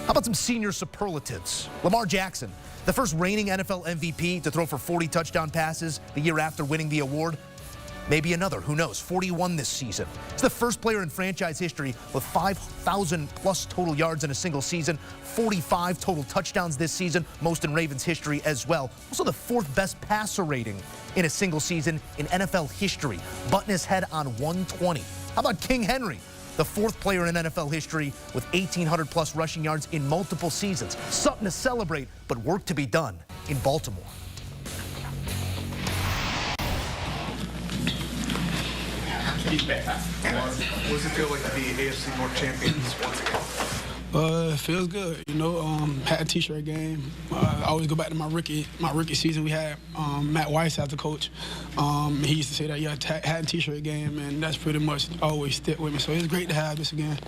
How about some senior superlatives? Lamar Jackson, the first reigning NFL MVP to throw for 40 touchdown passes the year after winning the award. Maybe another, who knows, 41 this season. He's the first player in franchise history with 5,000 plus total yards in a single season, 45 total touchdowns this season, most in Ravens history as well. Also the fourth best passer rating in a single season in NFL history, butting his head on 120. How about King Henry, the fourth player in NFL history with 1,800 plus rushing yards in multiple seasons? Something to celebrate, but work to be done in Baltimore. What does it feel like to be AFC North champions once again? It feels good, you know. Had a T-shirt game. I always go back to my rookie season. We had Matt Weiss as the coach. He used to say that, yeah, had a T-shirt game, and that's pretty much always stick with me. So it's great to have this again.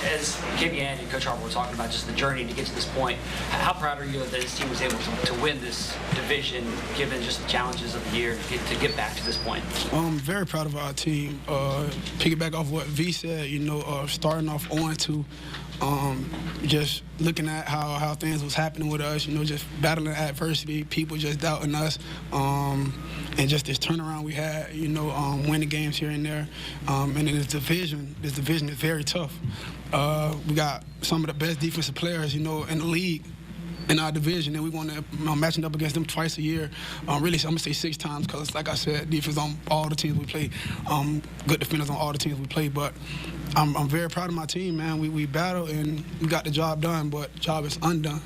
As Kimmy and Coach Harbaugh were talking about just the journey to get to this point, how proud are you that this team was able to win this division, given just the challenges of the year to get back to this point? I'm very proud of our team. Piggyback off what V said, you know, starting off 0-2, just looking at how things was happening with us, you know, just battling adversity, people just doubting us, and just this turnaround we had, you know, winning games here and there. And in this division is very tough. We got some of the best defensive players, you know, in the league, in our division, and we want to matching up against them twice a year. Really, I'm gonna say 6 times, because like I said, defense on all the teams we play, good defenders on all the teams we play. But I'm very proud of my team, man. We battled and we got the job done, but the job is undone.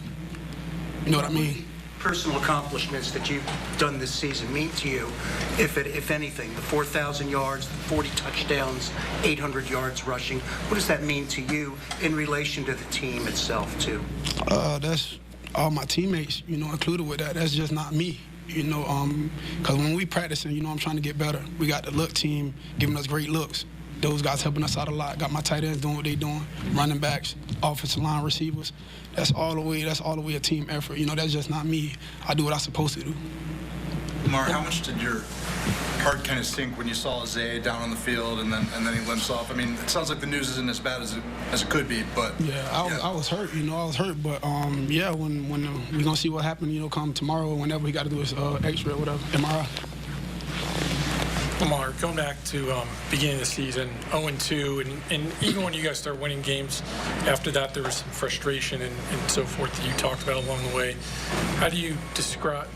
You know what I mean? Personal accomplishments that you've done this season mean to you, if anything? The 4,000 yards, the 40 touchdowns, 800 yards rushing. What does that mean to you in relation to the team itself, too? That's all my teammates, you know, included with that. That's just not me, you know, because when we practicing, you know, I'm trying to get better. We got the look team giving us great looks. Those guys helping us out a lot. Got my tight ends doing what they doing, running backs, offensive line receivers. That's all the way a team effort. You know, that's just not me. I do what I'm supposed to do. Lamar, how much did your heart kind of sink when you saw Zay down on the field and then he limps off? I mean, it sounds like the news isn't as bad as it could be, but I was hurt. You know, I was hurt, but yeah, when we're gonna see what happened, you know, come tomorrow or whenever we got to do his X-ray or whatever, MRI. Lamar, going back to beginning of the season, 0-2, and even when you guys start winning games, after that there was some frustration and so forth that you talked about along the way. How do you describe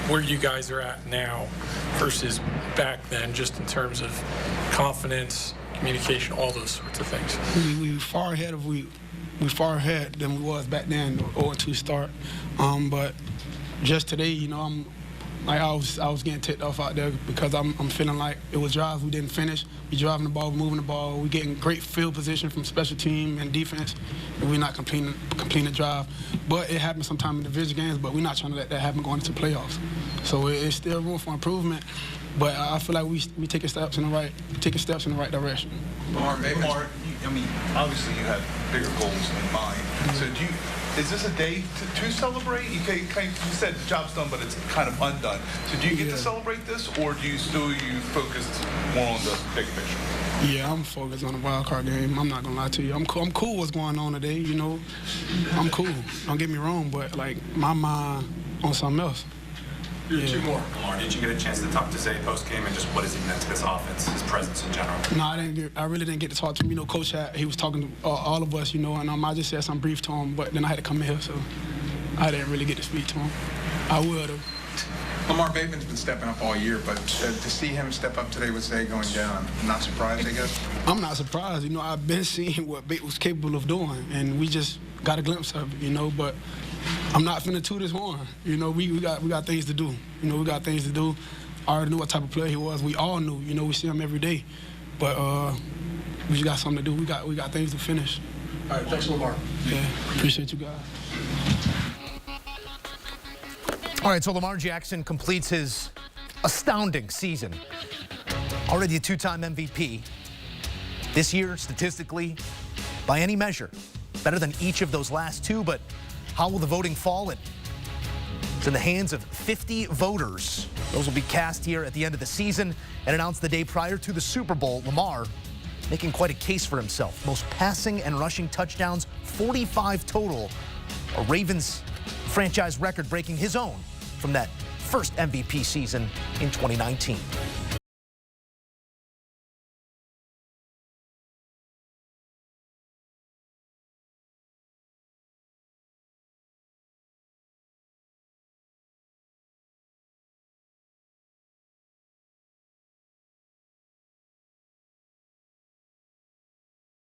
where you guys are at now versus back then, just in terms of confidence, communication, all those sorts of things? We far ahead than we was back then, 0-2 start. But just today, you know, I was getting ticked off out there because I'm feeling like it was drives we didn't finish. We driving the ball, moving the ball. We getting great field position from special team and defense, and we're not completing the drive. But it happens sometimes in division games, but we're not trying to let that happen going into playoffs. So it's still room for improvement. But I feel like we taking steps in the right direction. Lamar, I mean, obviously you had bigger goals in mind. So is this a day to celebrate? You said the job's done, but it's kind of undone. So do you get to celebrate this, or do you focus more on the big picture? Yeah, I'm focused on the wild card game. I'm not gonna lie to you. I'm cool what's going on today, you know. I'm cool. Don't get me wrong, but like my mind on something else. Yeah. 2 more. Lamar, did you get a chance to talk to Zay post-game, and just what has he meant to this offense, his presence in general? No, I really didn't get to talk to him. You know, Coach he was talking to all of us, you know, and I just said something brief to him, but then I had to come in here, so I didn't really get to speak to him. I would have. Lamar, Bateman's been stepping up all year, but to see him step up today with Zay going down, not surprised, I guess? I'm not surprised. You know, I've been seeing what Bateman was capable of doing, and we just got a glimpse of it, you know, but I'm not finna toot his horn. You know, we got things to do. You know, we got things to do. I already knew what type of player he was. We all knew. You know, we see him every day. But we just got something to do. We got things to finish. All right, thanks, Lamar. Yeah, appreciate you guys. All right, so Lamar Jackson completes his astounding season. Already a 2-time MVP. This year, statistically, by any measure, better than each of those last 2, but how will the voting fall? It's in the hands of 50 voters. Those will be cast here at the end of the season and announced the day prior to the Super Bowl. Lamar making quite a case for himself. Most passing and rushing touchdowns, 45 total. A Ravens franchise record breaking his own from that first MVP season in 2019.